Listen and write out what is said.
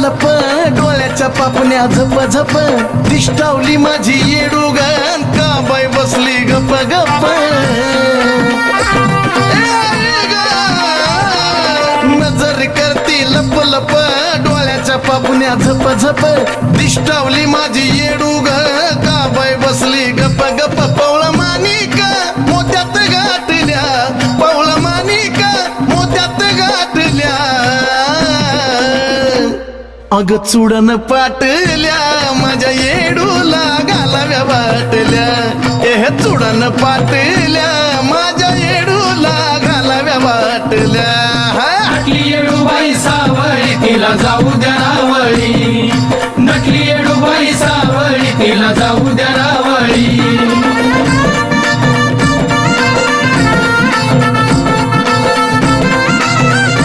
लप डोळ्याच्या पापण्या झप झप दिष्टावली माझी येडूगण का बाई बसली गप गप नजर करती लप लप डोळ्याच्या पापण्या झप झप दिष्टावली माझी येडूग का बाई बसली गप गप पवळा मानिका मोत्यात गाठल्या पवळा मानिका मोत्यात गाठल्या अग चुडन पाटल्या माझ्या येडूला घालाव्या वाटल्या हे चुडन पाटल्या माझ्या येडूला घालाव्या वाटल्या नटली येडूबाई सावळी तिला जाऊ द्या रावळी नटली येडूबाई सावळी तिला जाऊ द्या रावळी